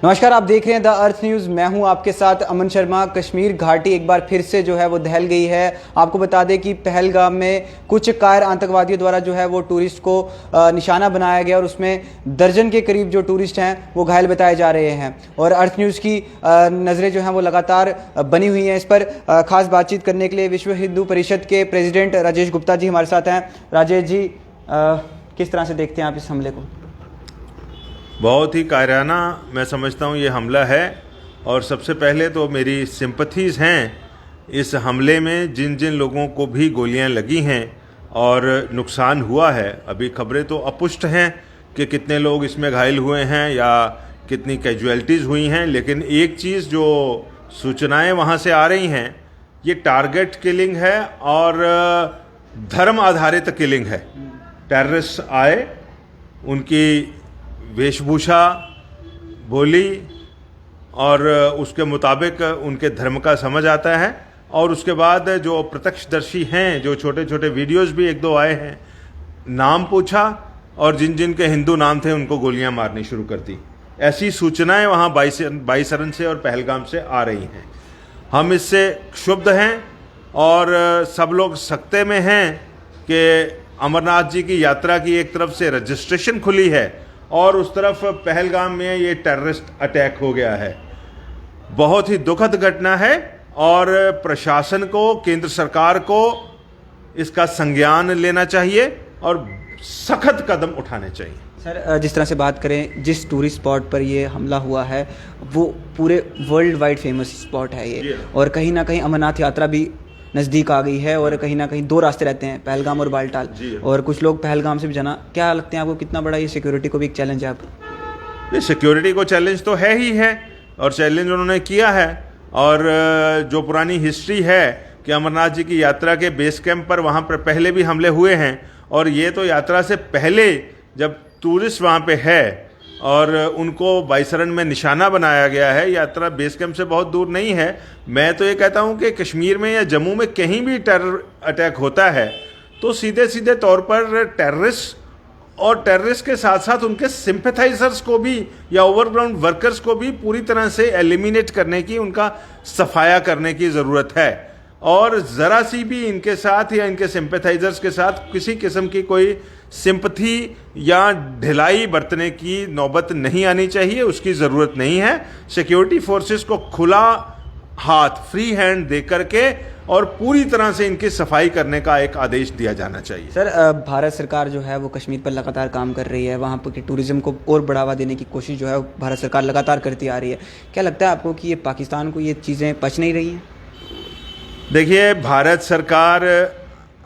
नमस्कार, आप देख रहे हैं द अर्थ न्यूज़। मैं हूं आपके साथ अमन शर्मा। कश्मीर घाटी एक बार फिर से जो है वो दहल गई है। आपको बता दें कि पहलगाम में कुछ कायर आतंकवादियों द्वारा जो है वो टूरिस्ट को निशाना बनाया गया और उसमें दर्जन के करीब जो टूरिस्ट हैं वो घायल बताए जा रहे हैं। और अर्थ न्यूज़ की नज़रें जो हैं वो लगातार बनी हुई हैं इस पर। खास बातचीत करने के लिए विश्व हिंदू परिषद के प्रेसिडेंट राजेश गुप्ता जी हमारे साथ हैं। राजेश जी, किस तरह से देखते हैं आप इस हमले को? बहुत ही कायराना मैं समझता हूँ ये हमला है। और सबसे पहले तो मेरी सिंपथीज़ हैं इस हमले में जिन जिन लोगों को भी गोलियां लगी हैं और नुकसान हुआ है। अभी खबरें तो अपुष्ट हैं कि कितने लोग इसमें घायल हुए हैं या कितनी कैजुअलिटीज़ हुई हैं, लेकिन एक चीज़ जो सूचनाएं वहाँ से आ रही हैं, ये टारगेट किलिंग है और धर्म आधारित किलिंग है। टेररिस्ट आए, उनकी वेशभूषा, बोली और उसके मुताबिक उनके धर्म का समझ आता है। और उसके बाद जो प्रत्यक्षदर्शी हैं, जो छोटे छोटे वीडियोस भी एक दो आए हैं, नाम पूछा और जिन जिन के हिंदू नाम थे उनको गोलियां मारनी शुरू कर दी। ऐसी सूचनाएं वहाँ बाईसरन से और पहलगाम से आ रही हैं। हम इससे क्षुब्ध हैं और सब लोग सकते में हैं कि अमरनाथ जी की यात्रा की एक तरफ से रजिस्ट्रेशन खुली है और उस तरफ पहलगाम में ये टेररिस्ट अटैक हो गया है। बहुत ही दुखद घटना है और प्रशासन को, केंद्र सरकार को इसका संज्ञान लेना चाहिए और सख्त कदम उठाने चाहिए। सर, जिस तरह से बात करें, जिस टूरिस्ट स्पॉट पर ये हमला हुआ है वो पूरे वर्ल्ड वाइड फेमस स्पॉट है ये, और कहीं ना कहीं अमरनाथ यात्रा भी नज़दीक आ गई है और कहीं ना कहीं दो रास्ते रहते हैं, पहलगाम और बालटाल, और कुछ लोग पहलगाम से भी जाना। क्या लगते हैं आपको, कितना बड़ा ये सिक्योरिटी को भी एक चैलेंज है? आप ये सिक्योरिटी को चैलेंज तो है ही है और चैलेंज उन्होंने किया है। और जो पुरानी हिस्ट्री है कि अमरनाथ जी की यात्रा के बेस कैंप पर वहाँ पर पहले भी हमले हुए हैं, और ये तो यात्रा से पहले जब टूरिस्ट वहाँ पे है और उनको बाईसरन में निशाना बनाया गया है। यात्रा बेस कैंप से बहुत दूर नहीं है। मैं तो ये कहता हूँ कि कश्मीर में या जम्मू में कहीं भी टेरर अटैक होता है तो सीधे सीधे तौर पर टेररिस्ट और टेररिस्ट के साथ साथ उनके सिंपैथाइजर्स को भी या ओवरग्राउंड वर्कर्स को भी पूरी तरह से एलिमिनेट करने की, उनका सफाया करने की ज़रूरत है। और ज़रा सी भी इनके साथ या इनके सिंपैथाइजर्स के साथ किसी किस्म की कोई सिंपथी या ढिलाई बरतने की नौबत नहीं आनी चाहिए, उसकी ज़रूरत नहीं है। सिक्योरिटी फोर्सेस को खुला हाथ, फ्री हैंड दे करके और पूरी तरह से इनकी सफाई करने का एक आदेश दिया जाना चाहिए। सर, भारत सरकार जो है वो कश्मीर पर लगातार काम कर रही है, वहाँ पर के टूरिज्म को और बढ़ावा देने की कोशिश जो है भारत सरकार लगातार करती आ रही है। क्या लगता है आपको कि ये पाकिस्तान को ये चीज़ें पच नहीं रही हैं? देखिए, भारत सरकार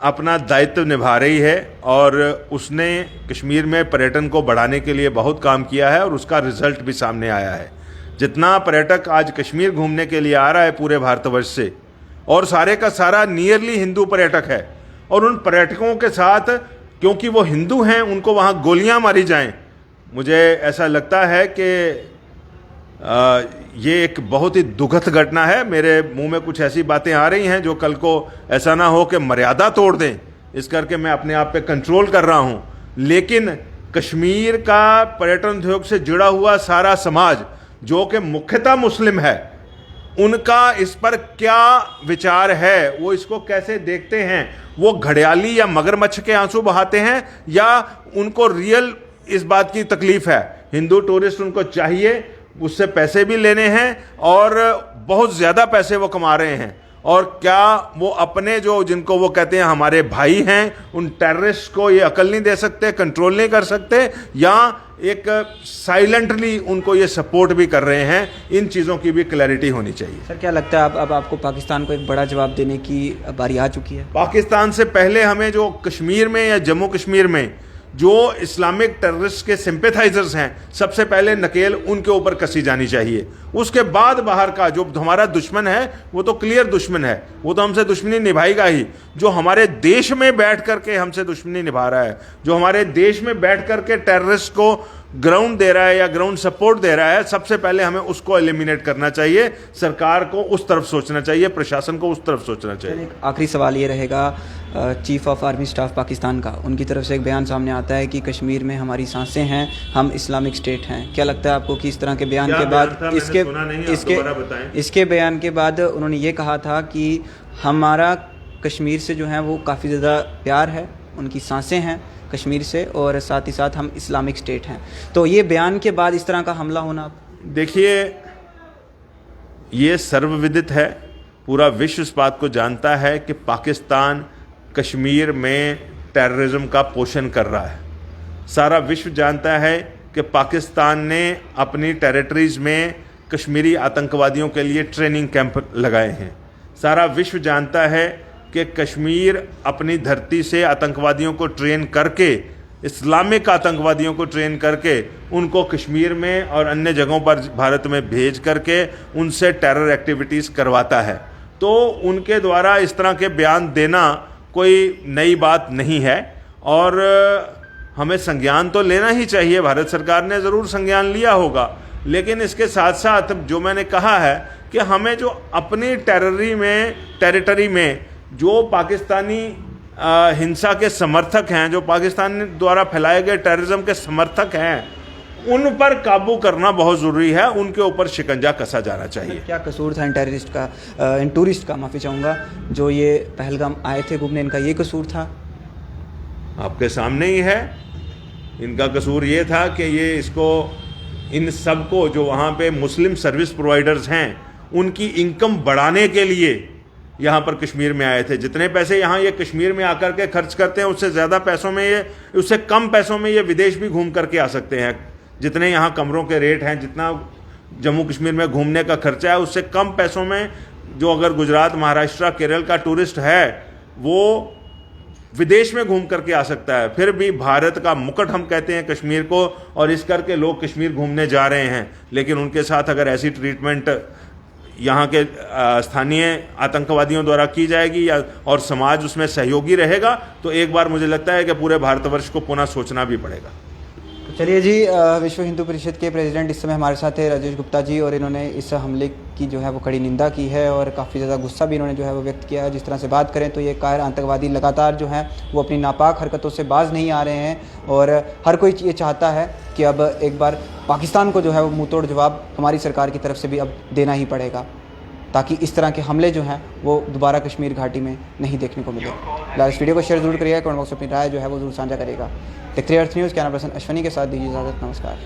अपना दायित्व निभा रही है और उसने कश्मीर में पर्यटन को बढ़ाने के लिए बहुत काम किया है और उसका रिजल्ट भी सामने आया है। जितना पर्यटक आज कश्मीर घूमने के लिए आ रहा है पूरे भारतवर्ष से, और सारे का सारा नियरली हिंदू पर्यटक है, और उन पर्यटकों के साथ क्योंकि वो हिंदू हैं उनको वहाँ गोलियाँ मारी जाएं, मुझे ऐसा लगता है कि ये एक बहुत ही दुखद घटना है। मेरे मुंह में कुछ ऐसी बातें आ रही हैं जो कल को ऐसा ना हो कि मर्यादा तोड़ दें, इस करके मैं अपने आप पे कंट्रोल कर रहा हूं। लेकिन कश्मीर का पर्यटन उद्योग से जुड़ा हुआ सारा समाज जो कि मुख्यतः मुस्लिम है, उनका इस पर क्या विचार है, वो इसको कैसे देखते हैं? वो घड़ियाली या मगरमच्छ के आंसू बहाते हैं या उनको रियल इस बात की तकलीफ है? हिंदू टूरिस्ट उनको चाहिए, उससे पैसे भी लेने हैं और बहुत ज़्यादा पैसे वो कमा रहे हैं, और क्या वो अपने जो जिनको वो कहते हैं हमारे भाई हैं, उन टेररिस्ट को ये अकल नहीं दे सकते, कंट्रोल नहीं कर सकते, या एक साइलेंटली उनको ये सपोर्ट भी कर रहे हैं? इन चीज़ों की भी क्लैरिटी होनी चाहिए। सर, क्या लगता है अब आपको पाकिस्तान को एक बड़ा जवाब देने की बारी आ चुकी है? पाकिस्तान से पहले हमें जो कश्मीर में या जम्मू कश्मीर में जो इस्लामिक टेररिस्ट के सिंपैथाइजर्स हैं, सबसे पहले नकेल उनके ऊपर कसी जानी चाहिए। उसके बाद बाहर का जो हमारा दुश्मन है वो तो क्लियर दुश्मन है, वो तो हमसे दुश्मनी निभाएगा ही। जो हमारे देश में बैठ करके हमसे दुश्मनी निभा रहा है, जो हमारे देश में बैठ करके टेररिस्ट को ग्राउंड दे रहा है या ग्राउंड सपोर्ट दे रहा है, सबसे पहले हमें उसको एलिमिनेट करना चाहिए। सरकार को उस तरफ सोचना चाहिए, प्रशासन को उस तरफ सोचना चाहिए। एक आखिरी सवाल ये रहेगा, chief of army staff Pakistan का, उनकी तरफ से एक बयान सामने आता है कि कश्मीर में हमारी सांसें हैं, हम इस्लामिक स्टेट हैं। क्या लगता है आपको कि इस तरह के बयान के बाद, इसके बयान के बाद उन्होंने ये कहा था कि हमारा कश्मीर से जो है वो काफ़ी ज़्यादा प्यार है, उनकी सांसें हैं कश्मीर से, और साथ ही साथ हम इस्लामिक स्टेट हैं। तो ये बयान के बाद इस तरह का हमला होना, देखिए ये सर्वविदित है, पूरा विश्व इस बात को जानता है कि पाकिस्तान कश्मीर में टेररिज्म का पोषण कर रहा है। सारा विश्व जानता है कि पाकिस्तान ने अपनी टेरिटरीज में कश्मीरी आतंकवादियों के लिए ट्रेनिंग कैंप लगाए हैं। सारा विश्व जानता है कि कश्मीर अपनी धरती से आतंकवादियों को ट्रेन करके, इस्लामिक आतंकवादियों को ट्रेन करके उनको कश्मीर में और अन्य जगहों पर भारत में भेज करके उनसे टेरर एक्टिविटीज़ करवाता है। तो उनके द्वारा इस तरह के बयान देना कोई नई बात नहीं है और हमें संज्ञान तो लेना ही चाहिए। भारत सरकार ने ज़रूर संज्ञान लिया होगा, लेकिन इसके साथ साथ जो मैंने कहा है कि हमें जो अपनी टेरिटरी में जो पाकिस्तानी हिंसा के समर्थक हैं, जो पाकिस्तान द्वारा फैलाए गए टेररिज्म के समर्थक हैं, उन पर काबू करना बहुत ज़रूरी है, उनके ऊपर शिकंजा कसा जाना चाहिए। क्या कसूर था इन टूरिस्ट का, माफ़ी चाहूँगा, जो ये पहलगाम आए थे घूमने, इनका ये कसूर था? आपके सामने ही है। इनका कसूर ये था कि ये इन सबको जो वहाँ पे मुस्लिम सर्विस प्रोवाइडर्स हैं, उनकी इनकम बढ़ाने के लिए यहाँ पर कश्मीर में आए थे। जितने पैसे यहाँ ये कश्मीर में आकर के खर्च करते हैं, उससे कम पैसों में ये विदेश भी घूम करके आ सकते हैं। जितने यहाँ कमरों के रेट हैं, जितना जम्मू कश्मीर में घूमने का खर्चा है, उससे कम पैसों में जो अगर गुजरात, महाराष्ट्र, केरल का टूरिस्ट है वो विदेश में घूम करके आ सकता है। फिर भी भारत का मुकुट हम कहते हैं कश्मीर को, और इस करके लोग कश्मीर घूमने जा रहे हैं। लेकिन उनके साथ अगर ऐसी ट्रीटमेंट यहाँ के स्थानीय आतंकवादियों द्वारा की जाएगी और समाज उसमें सहयोगी रहेगा, तो एक बार मुझे लगता है कि पूरे भारतवर्ष को पुनः सोचना भी पड़ेगा। तो चलिए जी, विश्व हिंदू परिषद के प्रेसिडेंट इस समय हमारे साथ है राजेश गुप्ता जी, और इन्होंने इस हमले की जो है वो कड़ी निंदा की है और काफ़ी ज़्यादा गुस्सा भी इन्होंने जो है वो व्यक्त किया है। जिस तरह से बात करें तो ये कायर आतंकवादी लगातार जो हैं वो अपनी नापाक हरकतों से बाज नहीं आ रहे हैं, और हर कोई ये चाहता है कि अब एक बार पाकिस्तान को जो है वो मुंहतोड़ जवाब हमारी सरकार की तरफ से भी अब देना ही पड़ेगा, ताकि इस तरह के हमले जो हैं वो दोबारा कश्मीर घाटी में नहीं देखने को मिले। इस वीडियो को शेयर जरूर करिएगा, कमेंट बॉक्स में अपनी राय जो है वो जरूर साझा करेगा। देखते रहिए अर्थ न्यूज़। कैमरा पर्सन अश्वनी के साथ दीजिए इजाज़त। नमस्कार।